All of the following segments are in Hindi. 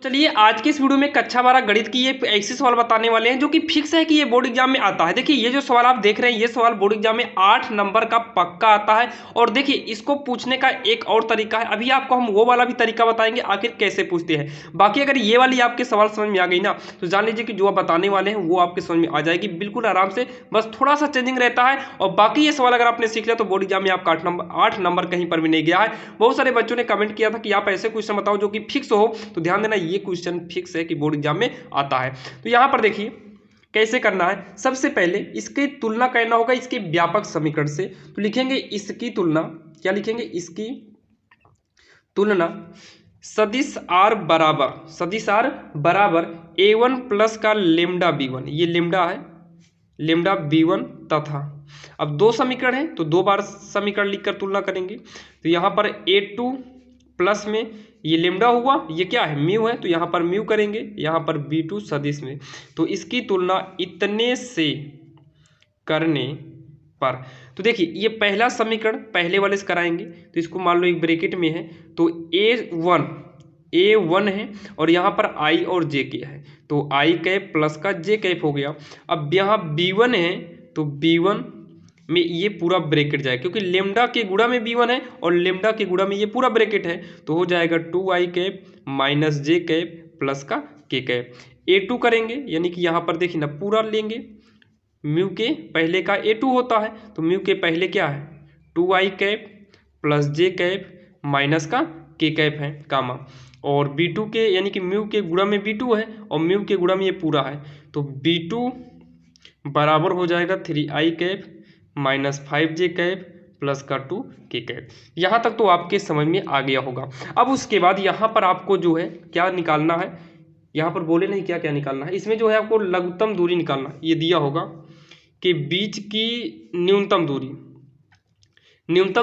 चलिए आज के इस वीडियो में कक्षा 12 गणित की ये ऐसे सवाल बताने वाले हैं जो कि फिक्स है कि ये बोर्ड एग्जाम में आता है। देखिए ये जो सवाल आप देख रहे हैं ये सवाल बोर्ड एग्जाम में 8 नंबर का पक्का आता है। और देखिए इसको पूछने का एक और तरीका है, अभी आपको हम वो वाला भी तरीका बताएंगे आखिर कैसे पूछते हैं। बाकी अगर ये वाली आपके सवाल समझ में आ गई ना तो जान लीजिए कि जो आप बताने वाले हैं वो आपके समझ में आ जाएगी बिल्कुल आराम से, बस थोड़ा सा चेंजिंग रहता है। और बाकी ये सवाल अगर आपने सीख लिया तो बोर्ड एग्जाम में आपका 8 नंबर कहीं पर भी नहीं गया है। बहुत सारे बच्चों ने कमेंट किया था कि आप ऐसे क्वेश्चन बताओ जो कि फिक्स हो, तो ध्यान देना ये क्वेश्चन फिक्स है कि बोर्ड एग्जाम में आता है। तो यहां पर देखिए कैसे करना है। सबसे पहले इसकी तुलना करना होगा इसके व्यापक समीकरण से। तो लिखेंगे इसकी तुलना, क्या लिखेंगे, इसकी तुलना सदिश आर बराबर a1 प्लस का लेमडा b1, ये लेमडा है, लेमडा b1 तथा अब दो समीकरण है तो दो बार समीकरण लिखकर तुलना करेंगे। तो यहां पर a2 प्लस में ये लेमडा हुआ, ये क्या है, म्यू है, तो यहाँ पर म्यू करेंगे, यहाँ पर b2 सदिश में, तो इसकी तुलना इतने से करने पर। तो देखिए ये पहला समीकरण पहले वाले से कराएंगे, तो इसको मान लो एक ब्रैकेट में है, तो a1 है और यहाँ पर i और j के है, तो i कैप प्लस का j कैप हो गया। अब यहाँ b1 है तो b1 में ये पूरा ब्रैकेट जाए, क्योंकि लेमडा के गुणा में b1 है और लेमडा के गुणा में ये पूरा ब्रैकेट है, तो हो जाएगा 2i cap minus j cap plus का k कैप। a2 करेंगे यानी कि यहाँ पर देखिए ना पूरा लेंगे, म्यू के पहले का a2 होता है, तो म्यू के पहले क्या है 2i cap plus j cap minus का k कैप है कामा, और b2 के यानी कि म्यू के गुणा में b2 है और म्यू के गुणा में ये पूरा है, तो b2 बराबर हो जाएगा 3i cap minus 5j cap plus का 2k कैप। यहाँ तक तो आपके समझ में आ गया होगा। अब उसके बाद यहाँ पर आपको जो है क्या निकालना है, यहाँ पर बोले नहीं क्या क्या निकालना है, इसमें जो है आपको लघुत्तम दूरी निकालना है। ये दिया होगा कि बीच की न्यूनतम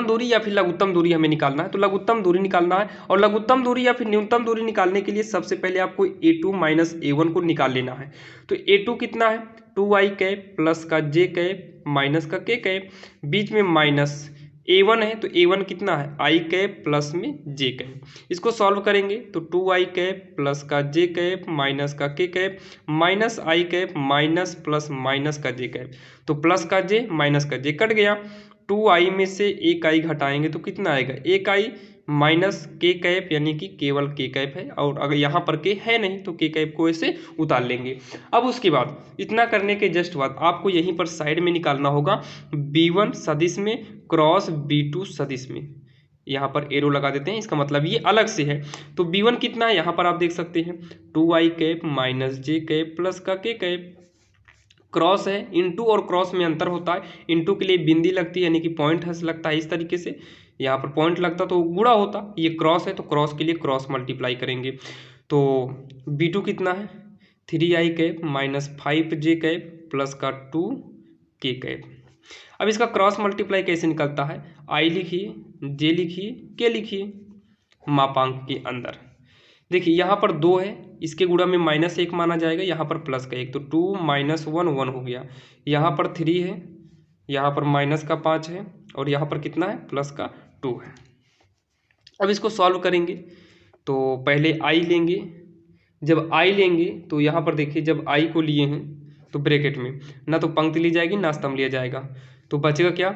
दूरी या फिर लघुत्तम दूरी हमें निकालना है, तो लघुत्तम दूरी निकालना है। और लघुत्तम दूरी या फिर न्यूनतम दूरी निकालने के लिए सबसे पहले आपको a2 माइनस a1 को निकाल लेना है। तो a2 कितना है 2i कैप प्लस का j कैप माइनस का k कैप, बीच में माइनस a1 है, तो a1 कितना है i कैप प्लस में j कैप। इसको सॉल्व करेंगे तो 2i कैप प्लस का j कैप माइनस का k cap minus i cap minus plus minus का j कैप, तो प्लस का j माइनस का j कट गया। 2i में से एक i घटाएंगे तो कितना आएगा, एक i माइनस k कैप, यानी कि केवल k कैप है, और अगर यहाँ पर k है नहीं तो k कैप को ऐसे उतार लेंगे। अब उसके बाद इतना करने के जस्ट बाद आपको यहीं पर साइड में निकालना होगा b1 सदिश में क्रॉस b2 सदिश में, यहाँ पर एरो लगा देते हैं, इसका मतलब ये अलग से है। तो b1 कितना है यहाँ पर आप देख सकते हैं 2i cap minus j cap plus का k कैप, क्रॉस है, इनटू और क्रॉस में अंतर होता है, इनटू के लिए बिंदी लगती है यानी कि पॉइंट हंस लगता है इस तरीके से, यहाँ पर पॉइंट लगता तो गुणा होता, ये क्रॉस है तो क्रॉस के लिए क्रॉस मल्टीप्लाई करेंगे। तो b2 कितना है 3i cap minus 5j cap plus का 2k कैप। अब इसका क्रॉस मल्टीप्लाई कैसे निकलता है, i लिखिए, j लिखिए, k लिखिए मापांक के अंदर। देखिए यहाँ पर 2 है, इसके गुणा में माइनस 1 माना जाएगा, यहाँ पर प्लस का 1, तो 2 माइनस 1 1 हो गया। यहाँ पर 3 है, यहाँ पर माइनस का 5 है और यहाँ पर कितना है प्लस का 2 है। अब इसको सॉल्व करेंगे तो पहले i लेंगे, जब i लेंगे तो यहाँ पर देखिए जब i को लिए हैं तो ब्रैकेट में ना तो पंक्ति ली जाएगी ना स्तंभ लिया जाएगा, तो बचेगा क्या,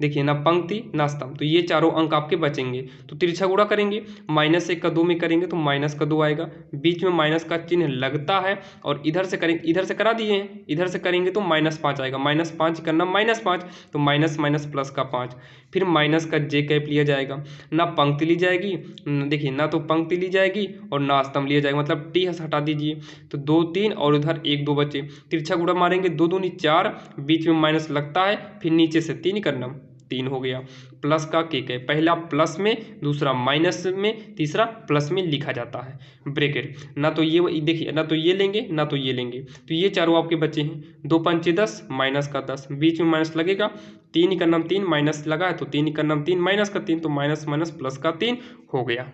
देखिए ना पंक्ति ना स्तंभ, तो ये चारों अंक आपके बचेंगे। तो तिरछा गुणा करेंगे, माइनस 1 का 2 में करेंगे तो माइनस का 2 आएगा, बीच में माइनस का चिन्ह लगता है, और इधर से करेंगे, इधर से करा दिए हैं, इधर से करेंगे तो माइनस 5 आएगा, माइनस 5 करना माइनस 5, तो माइनस माइनस प्लस का 5, फिर माइनस का j कैप लिया जाएगा, ना पंक्ति ली जाएगी, देखिए ना तो पंक्ति ली जाएगी और ना स्तंभ लिया जाएगा, मतलब टी हटा दीजिए, तो 2 3 और उधर 1 2 बचे, तिरछा गुणा मारेंगे 2 दूनी 4, बीच में माइनस लगता है, फिर नीचे से 3 करना, 3 हो गया, प्लस का k कैप, पहला प्लस में दूसरा माइनस में तीसरा प्लस में लिखा जाता है ब्रैकेट, ना तो ये देखिए ना तो ये लेंगे ना तो ये लेंगे, तो ये चारों आपके बचे हैं, 2 पंचे 10 माइनस का 10, बीच में माइनस लगेगा, 3 का नाम 3 माइनस लगा है तो 3 का नाम 3 माइनस का 3, तो माइनस माइनस प्लस का 3 हो गया।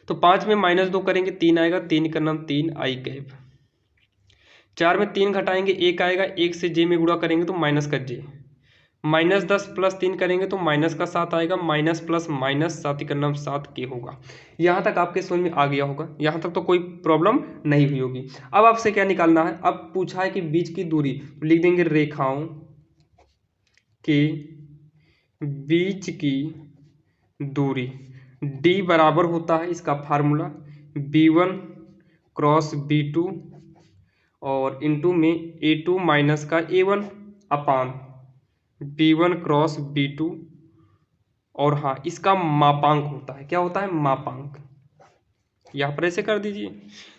तो 5 में माइनस 2 करेंगे 3 आएगा, 3 का नाम 3 i कैप, 4 में 3 घटाएंगे 1 आएगा, 1 से j में गुणा करेंगे तो माइनस का j, -10 + 3 करेंगे तो माइनस का 7 आएगा, माइनस प्लस माइनस 7 × 9 7 के होगा। यहाँ तक आपके समझ में आ गया होगा, यहाँ तक तो कोई प्रॉब्लम नहीं हुई होगी। अब आपसे क्या निकालना है, अब पूछा है कि बीच की दूरी, तो लिख देंगे रेखाओं के बीच की दूरी d बराबर होता है, इसका फार्मूला b1 क्रॉस b2 और इनटू में a2 माइनस का a1 अपान b1 क्रॉस b2, और हाँ इसका मापांक होता है, क्या होता है, मापांक। यहाँ पर ऐसे कर दीजिए,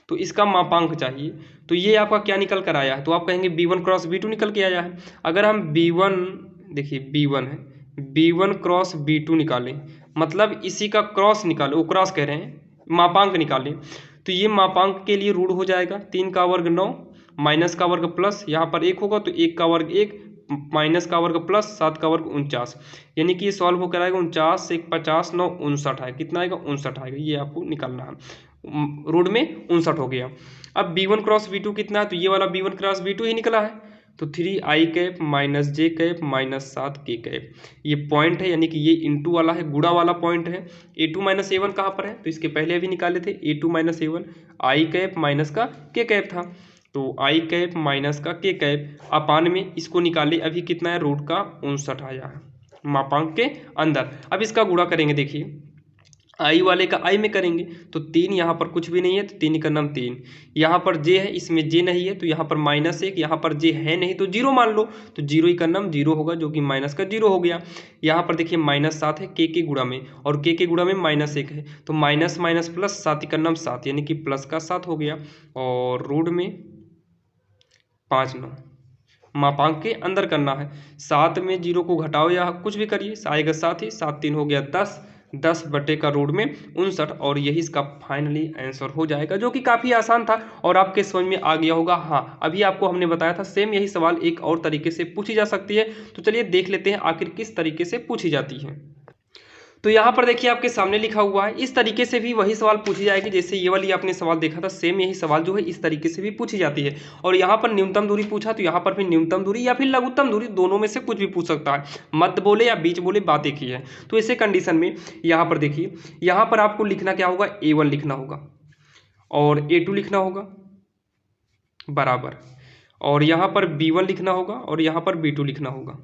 तो इसका मापांक चाहिए। तो ये आपका क्या निकल कर आया है, तो आप कहेंगे b1 क्रॉस b2 निकल के आया है। अगर हम b1, देखिए b1 है, b1 क्रॉस b2 निकालें, मतलब इसी का क्रॉस निकालें, वो क्रॉस कह रहे हैं, मापांक निकालें, तो ये मापांक के लिए रूढ़ हो जाएगा 3 का वर्ग 9, माइनस का वर्ग प्लस, यहाँ पर 1 होगा तो 1 का वर्ग 1, माइनस का वर्ग प्लस 7 का वर्ग 49, यानी कि ये सॉल्व होकर आएगा 49 से 50 9 59 है, कितना आएगा, 59 आएगा। ये आपको निकालना है, रूट में 59 हो गया। अब b1 क्रॉस b2 कितना है, तो ये वाला b1 क्रॉस b2 ही निकला है, तो 3i कैप माइनस जे कैप माइनस 7k कैप, ये पॉइंट है, यानी कि ये इंटू वाला है, गुणा वाला पॉइंट है। a2 माइनस a1 कहाँ पर है, तो इसके पहले अभी निकाले थे, a2 minus a1 i cap minus का k कैप था, तो i कैप माइनस का k कैप अपान में इसको निकाले, अभी कितना है, रूट का 59 आया है मापांक के अंदर। अब इसका गुणा करेंगे, देखिए आई वाले का आई में करेंगे तो 3, यहाँ पर कुछ भी नहीं है तो 3 का नाम 3, यहाँ पर जे है, इसमें जे नहीं है तो यहाँ पर -1, यहाँ पर जे है नहीं तो 0 मान लो, तो 0 का नाम 0 होगा, जो कि माइनस का 0 हो गया। यहाँ पर देखिए -7 है के गुणा में, और के गुणा में -1 है, तो माइनस माइनस प्लस 7 का नाम 7, यानी कि प्लस का 7 हो गया, और रूट में 5 9 मापांक के अंदर करना है। 7 में 0 को घटाओ या कुछ भी करिए, आएगा 7 ही, 7 3 हो गया 10, 10 बटे का रूट में 59, और यही इसका फाइनली आंसर हो जाएगा, जो कि काफ़ी आसान था और आपके समझ में आ गया होगा। हाँ, अभी आपको हमने बताया था सेम यही सवाल एक और तरीके से पूछी जा सकती है, तो चलिए देख लेते हैं आखिर किस तरीके से पूछी जाती है। तो यहाँ पर देखिए आपके सामने लिखा हुआ है, इस तरीके से भी वही सवाल पूछी जाएगी जैसे ये वाली आपने सवाल देखा था, सेम यही सवाल जो है इस तरीके से भी पूछी जाती है। और यहाँ पर न्यूनतम दूरी पूछा, तो यहाँ पर भी न्यूनतम दूरी या फिर लघुत्तम दूरी, दोनों में से कुछ भी पूछ सकता है, मध्य बोले या बीच बोले, बात एक ही है। तो ऐसे कंडीशन में यहाँ पर देखिए, यहाँ पर आपको लिखना क्या होगा, a1 लिखना होगा और a2 लिखना होगा बराबर, और यहाँ पर b1 लिखना होगा और यहाँ पर b2 लिखना होगा।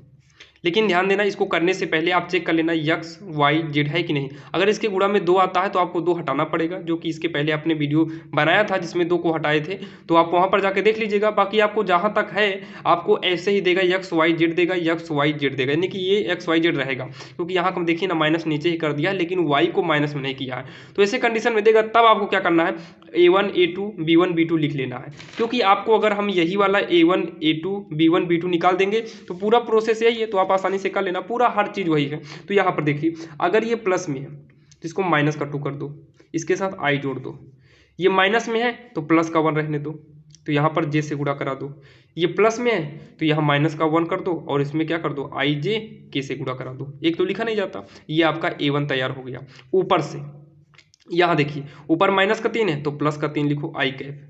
लेकिन ध्यान देना, इसको करने से पहले आप चेक कर लेना x y z है कि नहीं। अगर इसके गुणा में 2 आता है तो आपको 2 हटाना पड़ेगा, जो कि इसके पहले आपने वीडियो बनाया था जिसमें 2 को हटाए थे, तो आप वहां पर जाके देख लीजिएगा। बाकी आपको जहां तक है आपको ऐसे ही देगा, x y z देगा, x y z देगा, यानी कि ये x y z रहेगा, क्योंकि यहाँ हम देखिए ना माइनस नीचे ही कर दिया है, लेकिन y को माइनस में नहीं किया है। तो ऐसे कंडीशन में देगा, तब आपको क्या करना है, a1 a2 b1 b2 लिख लेना है, क्योंकि आपको अगर हम यही वाला a1 a2 b1 b2 निकाल देंगे तो पूरा प्रोसेस यही है, तो आप आसानी से कर लेना, पूरा हर चीज़ वही है। तो यहाँ पर देखिए, अगर ये प्लस में है तो इसको माइनस का 2 कर दो, इसके साथ i जोड़ दो, ये माइनस में है तो प्लस का 1 रहने दो, तो यहाँ पर j से गुणा करा दो, ये प्लस में है तो यहाँ माइनस का 1 कर दो, और इसमें क्या कर दो, i j k से गुणा करा दो, एक तो लिखा नहीं जाता। ये आपका a1 तैयार हो गया। ऊपर से यहाँ देखिए, ऊपर माइनस का 3 है तो प्लस का 3 लिखो i कैप,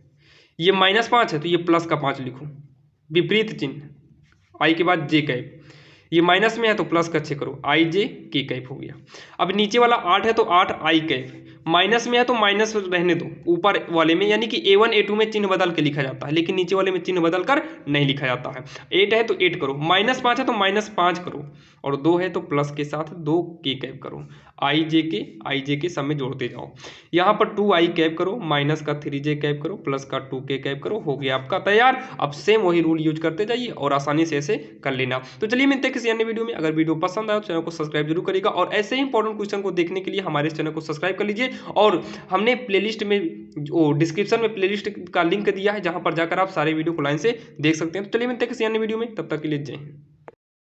ये -5 है तो ये प्लस का 5 लिखो, विपरीत चिन्ह, i के बाद j कैप, ये माइनस में है तो प्लस का 6 करो, i j k कैप हो गया। अब नीचे वाला 8 है तो 8 i कैप, माइनस में है तो माइनस रहने दो ऊपर वाले में, यानी कि a1 a2 में चिन्ह बदल के लिखा जाता है, लेकिन नीचे वाले में चिन्ह बदल कर नहीं लिखा जाता है। 8 है तो 8 करो, -5 है तो -5 करो, और 2 है तो प्लस के साथ 2 k कैप करो, i j के सब में जोड़ते जाओ। यहाँ पर 2i कैप करो, माइनस का 3j कैप करो, प्लस का 2k कैप करो, हो गया आपका तैयार। अब सेम वही रूल यूज करते जाइए और आसानी से ऐसे कर लेना। तो चलिए मिलते हैं किसी अन्य वीडियो में। अगर वीडियो पसंद आए तो चैनल को सब्सक्राइब जरूर करिएगा, और ऐसे ही इंपॉर्टेंट क्वेश्चन को देखने के लिए हमारे चैनल को सब्सक्राइब कर लीजिए। और हमने प्लेलिस्ट में डिस्क्रिप्शन में प्लेलिस्ट का लिंक दिया है, जहां पर जाकर आप सारे वीडियो को लाइन से देख सकते हैं। तो चलिए मिलते हैं किसी अन्य वीडियो में, तब तक के लिए जय हिंद।